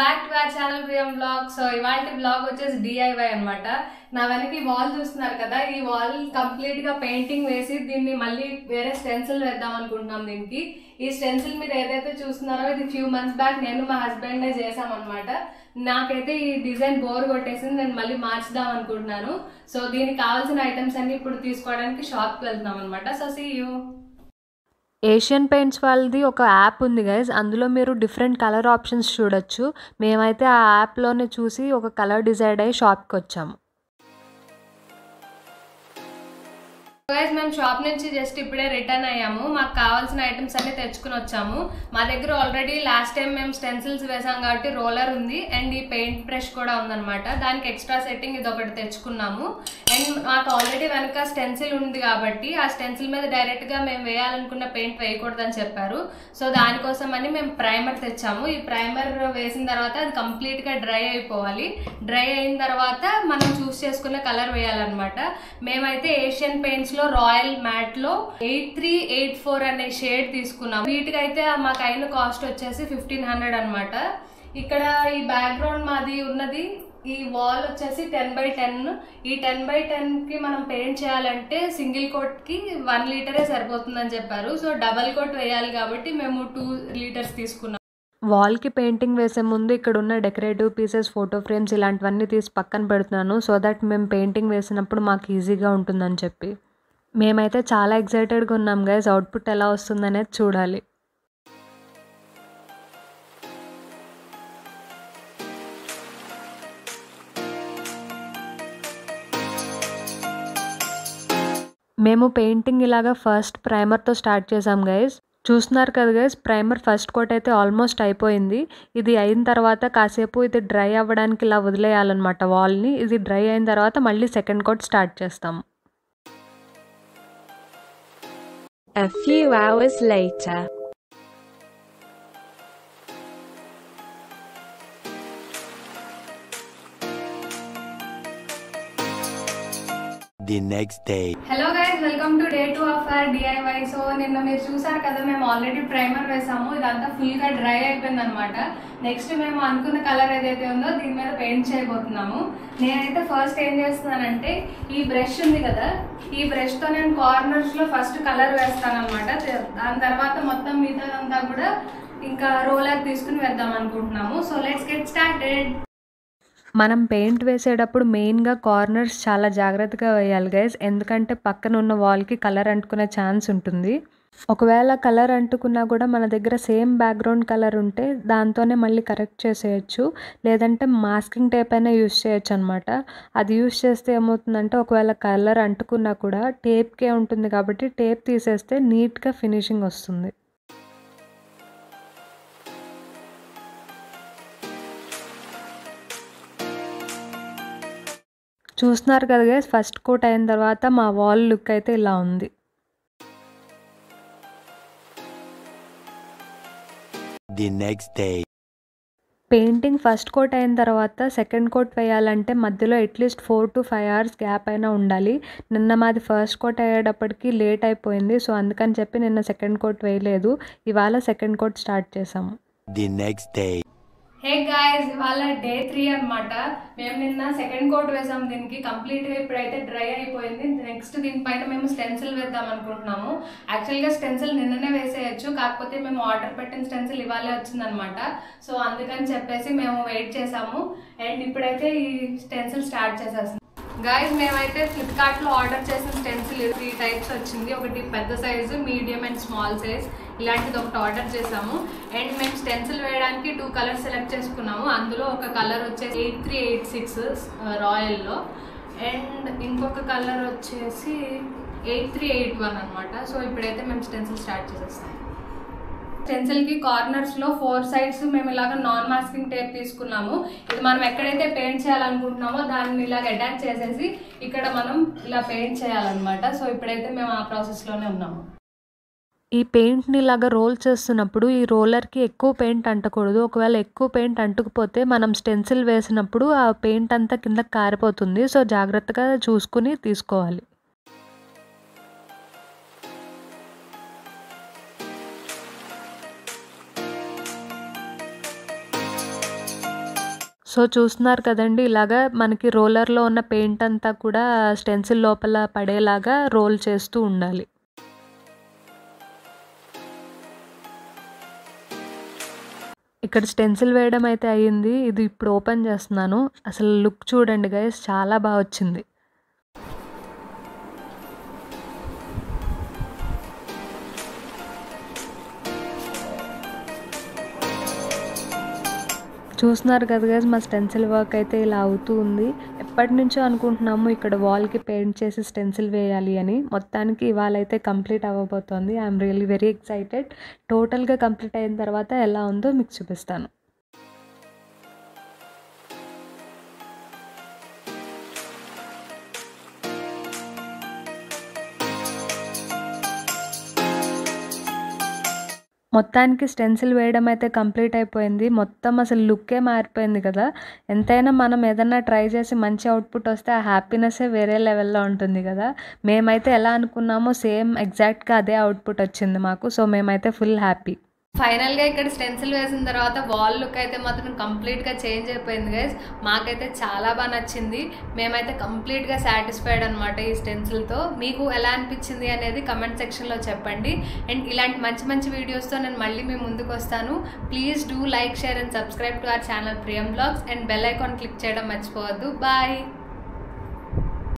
Back to our channel ప్రియం blog. So ఇవాళ blog వచ్చేసి డిఐవై అనమాట. నా వెనక వాల్ చూస్తున్నారు కదా, ఈ వాల్ కంప్లీట్ గా పెయింటింగ్ వేసి దీన్ని మళ్ళీ వేరే స్టెన్సిల్ వేద్దాం అనుకుంటున్నాం. దీనికి ఈ స్టెన్సిల్ మీరు ఏదైతే చూస్తున్నారో ఇది ఫ్యూ మంత్స్ బ్యాక్ నేను మా హస్బెండ్ చేసాం అనమాట. నాకైతే ఈ డిజైన్ బోర్ కొట్టేసింది, నేను మళ్ళీ మార్చుదాం అనుకుంటున్నాను. సో దీనికి కావాల్సిన ఐటమ్స్ అన్ని ఇప్పుడు తీసుకోవడానికి షాప్ కి వెళ్తున్నాం అనమాట. So see you. Asian Paints వాళ్ళది ఒక యాప్ ఉంది గైస్, అందులో మీరు డిఫరెంట్ కలర్ ఆప్షన్స్ చూడొచ్చు. మేమైతే ఆ యాప్లోనే చూసి ఒక కలర్ డిసైడ్ అయ్యి షాప్కి వచ్చాము. మేము షాప్ నుంచి జస్ట్ ఇప్పుడే రిటర్న్ అయ్యాము. మాకు కావాల్సిన ఐటమ్స్ అన్ని తెచ్చుకుని వచ్చాము. మా దగ్గర ఆల్రెడీ లాస్ట్ టైం మేము స్టెన్సిల్స్ వేసాం కాబట్టి రోలర్ ఉంది అండ్ ఈ పెయింట్ బ్రష్ కూడా ఉందన్నమాట. దానికి ఎక్స్ట్రా సెట్టింగ్ ఇది ఒకటి తెచ్చుకున్నాము. అండ్ మాకు ఆల్రెడీ వెనక స్టెన్సిల్ ఉంది కాబట్టి ఆ స్టెన్సిల్ మీద డైరెక్ట్ గా మేము వేయాలనుకున్న పెయింట్ వేయకూడదని చెప్పారు. సో దానికోసం అని మేము ప్రైమర్ తెచ్చాము. ఈ ప్రైమర్ వేసిన తర్వాత అది కంప్లీట్ గా డ్రై అయిపోవాలి. డ్రై అయిన తర్వాత మనం చూస్ చేసుకున్న కలర్ వేయాలన్నమాట. మేమైతే ఏషియన్ పెయింట్స్ లో రాయల్ మ్యాట్ లో 8384 అనే షేడ్ తీసుకున్నాం. వీటికి అయితే మాకు అయిన కాస్ట్ వచ్చేసి 1500 అనమాట. ఇక్కడ ఈ బ్యాక్గ్రౌండ్ మాది ఉన్నది, ఈ వాల్ వచ్చేసి 10x10. ఈ 10x10 కి మనం పెయింట్ చేయాలంటే సింగిల్ కోట్ కి 1 లీటరే సరిపోతుందని చెప్పారు. సో డబల్ కోట్ వేయాలి కాబట్టి మేము 2 లీటర్స్ తీసుకున్నాం. వాల్కి పెయింటింగ్ వేసే ముందు ఇక్కడ ఉన్న డెకరేటివ్ పీసెస్, ఫోటో ఫ్రేమ్స్ ఇలాంటివన్నీ తీసి పక్కన పెడుతున్నాను. సో దట్ మేము పెయింటింగ్ వేసినప్పుడు మాకు ఈజీగా ఉంటుందని చెప్పి. మేమైతే చాలా ఎక్సైటెడ్గా ఉన్నాం గైస్, అవుట్పుట్ ఎలా వస్తుందనేది చూడాలి. మేము పెయింటింగ్ ఇలాగా ఫస్ట్ ప్రైమర్తో స్టార్ట్ చేసాం గైస్. చూస్తున్నారు కదా గైస్, ప్రైమర్ ఫస్ట్ కోట్ అయితే ఆల్మోస్ట్ అయిపోయింది. ఇది అయిన తర్వాత కాసేపు ఇది డ్రై అవ్వడానికి ఇలా వదిలేయాలన్నమాట వాల్ని. ఇది డ్రై అయిన తర్వాత మళ్ళీ సెకండ్ కోట్ స్టార్ట్ చేస్తాం. A few hours later. The next day. Hello guys, welcome to day 2 of our DIY. So నిన్న మీరు చూసారు కదా, మేము ఆల్రెడీ ప్రైమర్ వేసాము. ఇదంతా ఫుల్ గా డ్రై అయిపోయింది అనమాట. నెక్స్ట్ మేము అనుకున్న కలర్ ఏదైతే ఉందో దీని మీద పెయింట్ చేయబోతున్నాము. నేనైతే ఫస్ట్ ఏం చేస్తున్నానంటే ఈ బ్రష్ ఉంది కదా, ఈ బ్రష్ తో నేను కార్నర్స్ లో ఫస్ట్ కలర్ వేస్తాను అనమాట. దాని తర్వాత మొత్తం మిగతాదంతా కూడా ఇంకా రోలర్ తీసుకుని వేద్దాం అనుకుంటున్నాము. So let's get started. మనం పెయింట్ వేసేటప్పుడు మెయిన్గా కార్నర్స్ చాలా జాగ్రత్తగా వేయాలి గైస్, ఎందుకంటే పక్కన ఉన్న వాల్కి కలర్ అంటుకునే ఛాన్స్ ఉంటుంది. ఒకవేళ కలర్ అంటుకున్నా కూడా మన దగ్గర సేమ్ బ్యాక్గ్రౌండ్ కలర్ ఉంటే దాంతోనే మళ్ళీ కరెక్ట్ చేసేయచ్చు, లేదంటే మాస్కింగ్ టేప్ అయినా యూస్ చేయొచ్చు అనమాట. అది యూస్ చేస్తే ఏమవుతుందంటే ఒకవేళ కలర్ అంటుకున్నా కూడా టేప్కే ఉంటుంది కాబట్టి టేప్ తీసేస్తే నీట్గా ఫినిషింగ్ వస్తుంది. చూస్తున్నారు కదా గైస్, ఫస్ట్ కోట్ అయిన తర్వాత మా వాల్ లుక్ అయితే ఇలా ఉంది. The next day. Painting first coat అయిన తర్వాత సెకండ్ కోట్ వేయాలంటే మధ్యలో అట్లీస్ట్ 4 to 5 hours గ్యాప్ అయినా ఉండాలి. నిన్న మాది ఫస్ట్ కోట్ అయ్యేటప్పటికి లేట్ అయిపోయింది. సో అందుకని చెప్పి నిన్న సెకండ్ కోట్ వేయలేదు. ఇవాళ సెకండ్ కోట్ స్టార్ట్ చేసాము. The next day. Hey guys, ఇవాళ డే 3 అనమాట. మేము నిన్న సెకండ్ కోట్ వేసాం. దీనికి కంప్లీట్ గా ఇప్పుడైతే డ్రై అయిపోయింది. నెక్స్ట్ దీనిపైన మేము స్టెన్సిల్ వేద్దాం అనుకుంటున్నాము. యాక్చువల్ గా స్టెన్సిల్ నిన్ననే వేసేయచ్చు, కాకపోతే మేము ఆర్డర్ పెట్టిన స్టెన్సిల్ ఇవాళే వచ్చిందనమాట. సో అందుకని చెప్పేసి మేము వెయిట్ చేసాము. అండ్ ఇప్పుడైతే ఈ స్టెన్సిల్ స్టార్ట్ చేసేస్తాం. గాయస్, మేమైతే ఫ్లిప్కార్ట్ లో ఆర్డర్ చేసిన స్టెన్సిల్ 3 టైప్స్ వచ్చింది. ఒకటి పెద్ద size, medium and small size, ఇలాంటిది ఒకటి ఆర్డర్ చేసాము. అండ్ మేము స్టెన్సిల్ వేయడానికి 2 కలర్స్ సెలెక్ట్ చేసుకున్నాము. అందులో ఒక కలర్ వచ్చేసి 8386 రాయల్ లో, అండ్ ఇంకొక కలర్ వచ్చేసి 8381 అనమాట. సో ఇప్పుడైతే మేము స్టెన్సిల్ స్టార్ట్ చేసేస్తాం. స్టెన్సిల్ కి కార్నర్స్ లో 4 సైడ్స్ మేము ఇలాగ నాన్ మాస్కింగ్ టేప్ తీసుకున్నాము. ఇది మనం ఎక్కడైతే పెయింట్ చేయాలనుకుంటున్నామో దాన్ని ఇలాగ అటాచ్ చేసేసి ఇక్కడ మనం ఇలా పెయింట్ చేయాలన్నమాట. సో ఇప్పుడైతే మేము ఆ ప్రాసెస్ లోనే ఉన్నాము. ఈ పెయింట్ని ఇలాగా రోల్ చేస్తున్నప్పుడు ఈ రోలర్కి ఎక్కువ పెయింట్ అంటకూడదు. ఒకవేళ ఎక్కువ పెయింట్ అంటుకుపోతే మనం స్టెన్సిల్ వేసినప్పుడు ఆ పెయింట్ అంతా కిందకి కారిపోతుంది. సో జాగ్రత్తగా చూసుకుని తీసుకోవాలి. సో చూస్తున్నారు కదండి, ఇలాగా మనకి రోలర్లో ఉన్న పెయింట్ అంతా కూడా స్టెన్సిల్ లోపల పడేలాగా రోల్ చేస్తూ ఉండాలి. ఇక్కడ స్టెన్సిల్ వేయడం అయితే అయ్యింది. ఇది ఇప్పుడు ఓపెన్ చేస్తున్నాను. అసలు లుక్ చూడండి గైస్, చాలా బాగా వచ్చింది. చూస్తున్నారు కదా గైస్, మా స్టెన్సిల్ వర్క్ అయితే ఇలా అవుతూ ఉంది. ఎప్పటి నుంచో అనుకుంటున్నాము ఇక్కడ వాల్కి పెయింట్ చేసి స్టెన్సిల్ వేయాలి అని. మొత్తానికి ఇవాళ అయితే కంప్లీట్ అవ్వబోతోంది. I'm really very excited. టోటల్గా కంప్లీట్ అయిన తర్వాత ఎలా ఉందో మీకు చూపిస్తాను. మొత్తానికి స్టెన్సిల్ వేయడం అయితే కంప్లీట్ అయిపోయింది. మొత్తం అసలు లుక్కే మారిపోయింది కదా. ఎంతైనా మనం ఏదన్నా ట్రై చేసి మంచి అవుట్పుట్ వస్తే ఆ హ్యాపీనెస్సే వేరే లెవెల్లో ఉంటుంది కదా. మేమైతే ఎలా అనుకున్నామో సేమ్ ఎగ్జాక్ట్గా అదే అవుట్పుట్ వచ్చింది మాకు. సో మేమైతే ఫుల్ హ్యాపీ. ఫైనల్గా ఇక్కడ స్టెన్సిల్ వేసిన తర్వాత వాల్ లుక్ అయితే మాత్రం కంప్లీట్గా చేంజ్ అయిపోయింది గైస్. మాకైతే చాలా బాగా నచ్చింది. మేమైతే కంప్లీట్గా సాటిస్ఫైడ్ అనమాట ఈ స్టెన్సిల్తో. మీకు ఎలా అనిపించింది అనేది కమెంట్ సెక్షన్లో చెప్పండి. అండ్ ఇలాంటి మంచి మంచి వీడియోస్తో నేను మళ్ళీ మీ ముందుకు వస్తాను. Please do like, share and subscribe to our channel Priyam blogs. And bell icon click చేయడం మర్చిపోవద్దు. బాయ్.